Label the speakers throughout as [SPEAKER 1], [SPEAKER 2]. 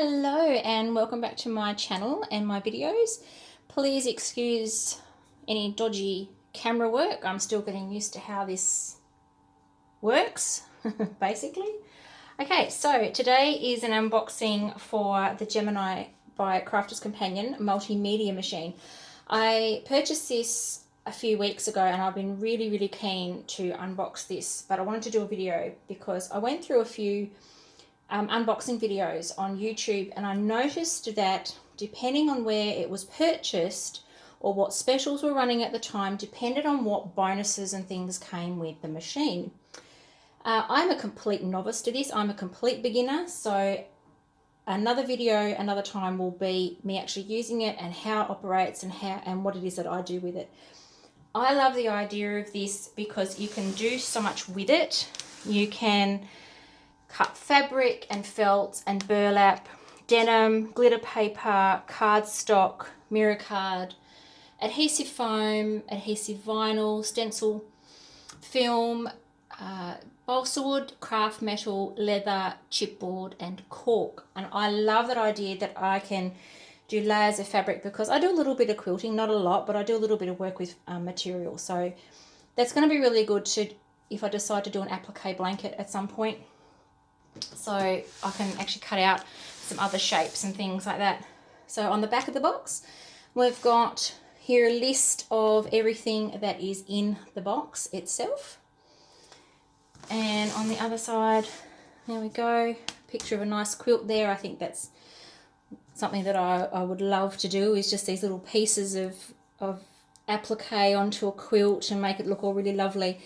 [SPEAKER 1] Hello and welcome back to my channel and my videos. Please excuse any dodgy camera work. I'm still getting used to how this works, basically. Okay, so today is an unboxing for the Gemini by Crafter's Companion multimedia machine. I purchased this a few weeks ago and I've been really keen to unbox this, but I wanted to do a video because I went through a few unboxing videos on YouTube and I noticed that depending on where it was purchased or what specials were running at the time depended on what bonuses and things came with the machine. I'm a complete novice to this. I'm a complete beginner, so another video another time will be me actually using it and how it operates and what it is that I do with it. I love the idea of this because you can do so much with it. You can cut fabric and felt and burlap, denim, glitter paper, cardstock, mirror card, adhesive foam, adhesive vinyl, stencil, film, balsa wood, craft metal, leather, chipboard and cork. And I love that idea that I can do layers of fabric because I do a little bit of quilting, not a lot, but I do a little bit of work with material. So that's going to be really good if I decide to do an applique blanket at some point. So I can actually cut out some other shapes and things like that. So on the back of the box, we've got here a list of everything that is in the box itself. And on the other side, there we go, picture of a nice quilt there. I think that's something that I would love to do, is just these little pieces of applique onto a quilt and make it look all really lovely.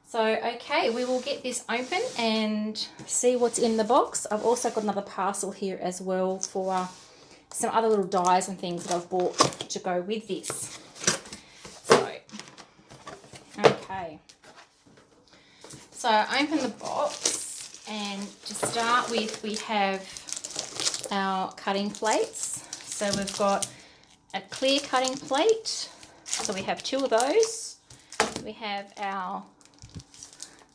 [SPEAKER 1] So, okay, we will get this open and see what's in the box. I've also got another parcel here as well for some other little dies and things that I've bought to go with this. So, okay. So, open the box, and to start with, we have our cutting plates. So, we've got a clear cutting plate. So, we have two of those. We have our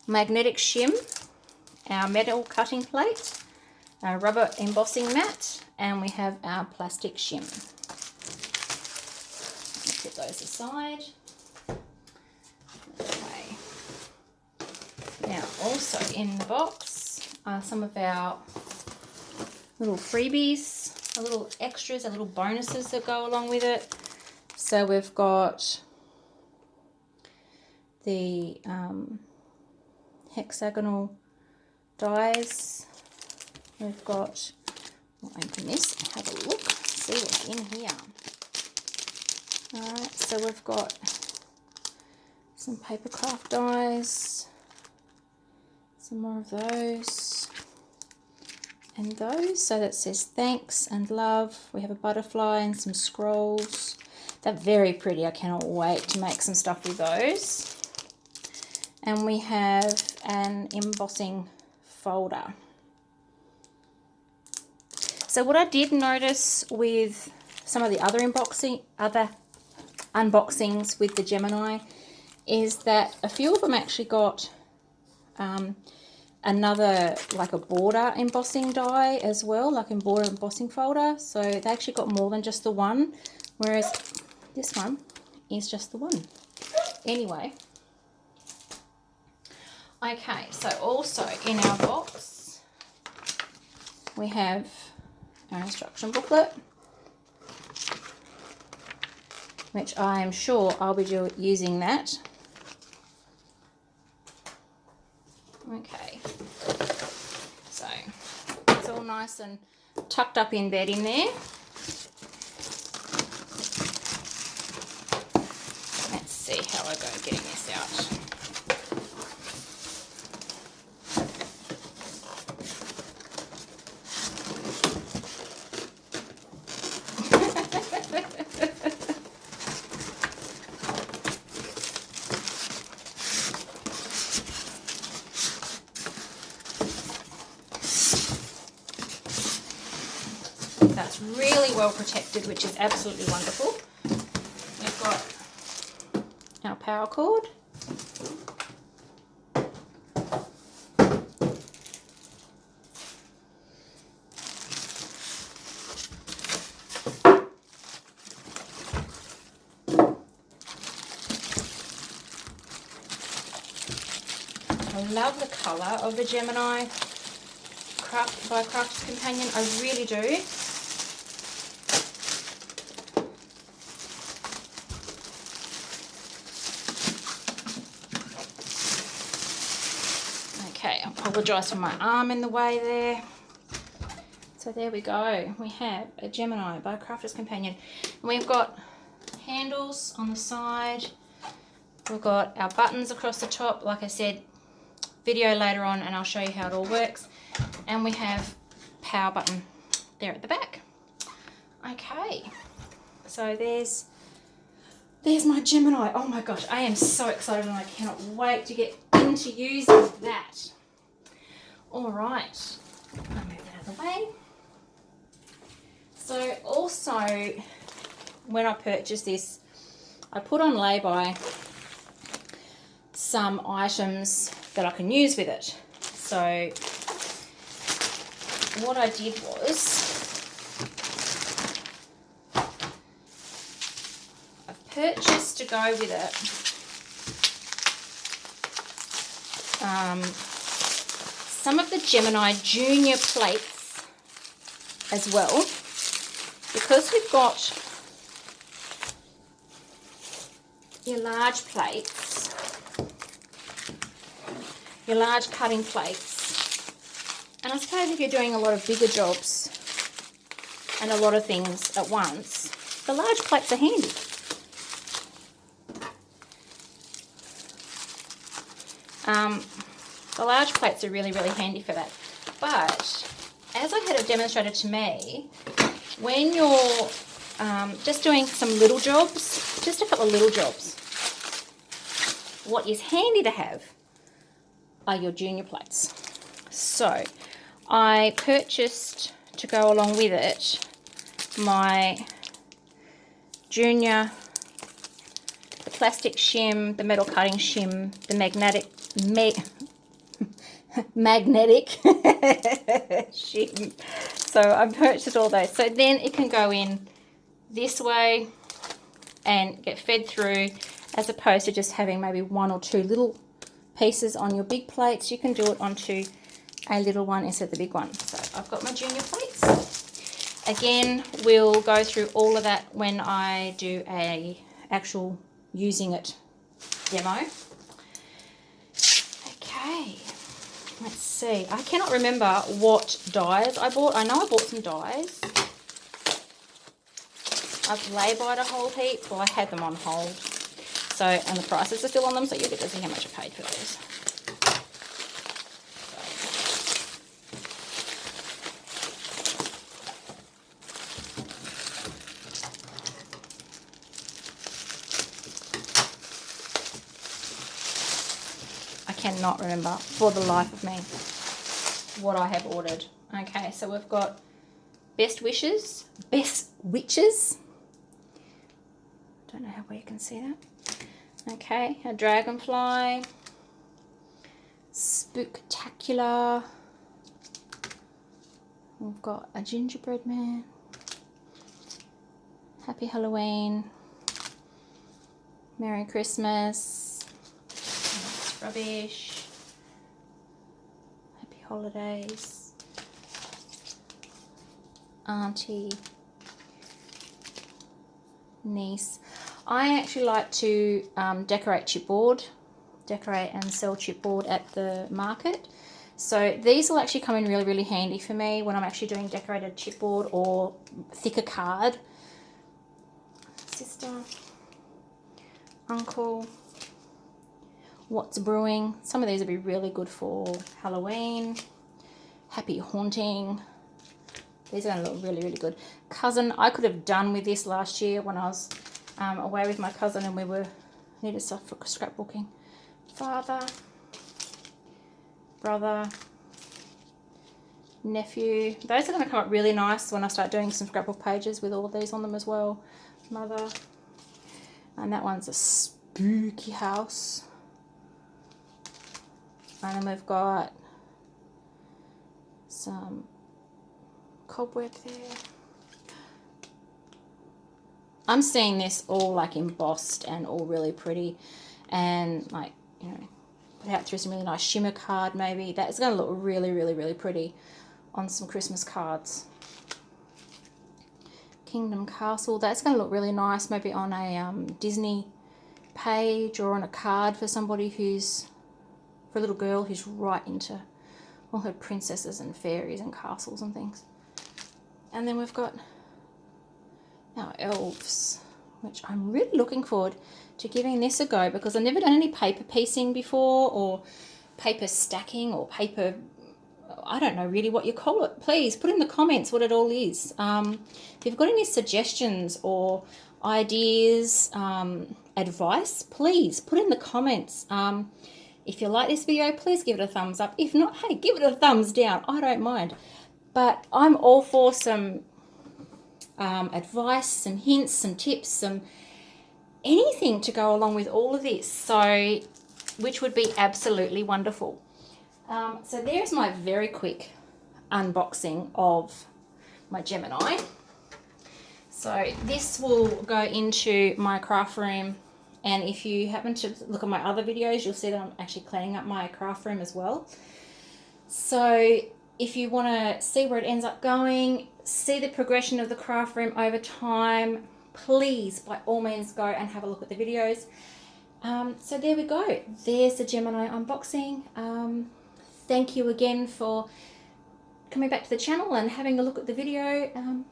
[SPEAKER 1] magnetic shim, our metal cutting plate, our rubber embossing mat, and we have our plastic shim. Let's put those aside. Okay. Now, also in the box are some of our little freebies, our little extras, our little bonuses that go along with it. So we've got the hexagonal dies. We've got, I'll open this and have a look, see what's in here. Alright, so we've got some paper craft dies, some more of those, and those. So that says thanks and love. We have a butterfly and some scrolls. They're very pretty. I cannot wait to make some stuff with those. And we have an embossing folder. So what I did notice with some of the other unboxings with the Gemini is that a few of them actually got another, like a border embossing die as well, like a border embossing folder. So they actually got more than just the one, whereas this one is just the one. Anyway. Okay, so also in our box, we have our instruction booklet, which I am sure I'll be using that. Okay, so it's all nice and tucked up in bed in there. Let's see how I go getting this out. That's really well protected, which is absolutely wonderful. We've got our power cord. love the colour of the Gemini by Crafter's Companion. I really do. Okay, I apologise for my arm in the way there. So there we go. We have a Gemini by Crafter's Companion. And we've got handles on the side. We've got our buttons across the top. Like I said, video later on and I'll show you how it all works. And we have power button there at the back. Okay, so there's my Gemini. Oh my gosh, I am so excited and I cannot wait to get into using that. All right, I'll move that out of the way. So also, when I purchased this, I put on lay-by some items that I can use with it. So what I did was I purchased, to go with it, some of the Gemini Junior plates as well, because we've got your large plates, your large cutting plates, and I suppose if you're doing a lot of bigger jobs and a lot of things at once, the large plates are handy. The large plates are really, really handy for that. But as I had it demonstrated to me, when you're just doing some little jobs, just a couple of little jobs, what is handy to have are your junior plates. So I purchased, to go along with it, my junior, the plastic shim, the metal cutting shim, the magnetic shim. So I purchased all those. So then it can go in this way and get fed through, as opposed to just having maybe one or two little pieces on your big plates. you can do it onto a little one instead of the big one. So I've got my junior plates. Again, we'll go through all of that when I do a actual using it demo. Okay, let's see. I cannot remember what dies I bought. I know I bought some dies. I've lay-byed a whole heap. Well, I had them on hold. So, and the prices are still on them, so you'll get to see how much I paid for those. I cannot remember for the life of me what I have ordered. Okay, so we've got Best Witches. Don't know how well you can see that. Okay, a dragonfly, Spooktacular. We've got a gingerbread man, Happy Halloween, Merry Christmas, that's rubbish, Happy Holidays, Auntie, niece. I actually like to decorate and sell chipboard at the market. So these will actually come in really, really handy for me when I'm actually doing decorated chipboard or thicker card. Sister, uncle, what's brewing. Some of these would be really good for Halloween. Happy haunting. These are going to look really, really good. Cousin, I could have done with this last year when I was away with my cousin and we needed stuff for scrapbooking. Father, brother, nephew. Those are going to come up really nice when I start doing some scrapbook pages with all of these on them as well. Mother. And that one's a spooky house. And then we've got some cobweb there. I'm seeing this all like embossed and all really pretty, and like, you know, it out through some really nice shimmer card maybe. That's going to look really, really, really pretty on some Christmas cards. Kingdom Castle, that's going to look really nice maybe on a Disney page or on a card for somebody who's, for a little girl who's right into all her princesses and fairies and castles and things. And then we've got our elves, which I'm really looking forward to giving this a go because I've never done any paper piecing before or paper stacking or paper, I don't know really what you call it. Please put in the comments what it all is. If you've got any suggestions or ideas, advice, please put in the comments. If you like this video, please give it a thumbs up. If not, hey, give it a thumbs down. I don't mind. But I'm all for some advice, some hints, some tips, some anything to go along with all of this. So, which would be absolutely wonderful. So there's my very quick unboxing of my Gemini. So this will go into my craft room, and if you happen to look at my other videos, you'll see that I'm actually cleaning up my craft room as well. So if you want to see where it ends up going, see the progression of the craft room over time, please by all means go and have a look at the videos. So there we go. There's the Gemini unboxing. Thank you again for coming back to the channel and having a look at the video.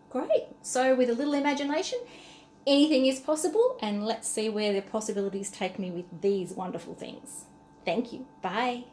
[SPEAKER 1] Great. So with a little imagination, anything is possible, and let's see where the possibilities take me with these wonderful things. Thank you. Bye.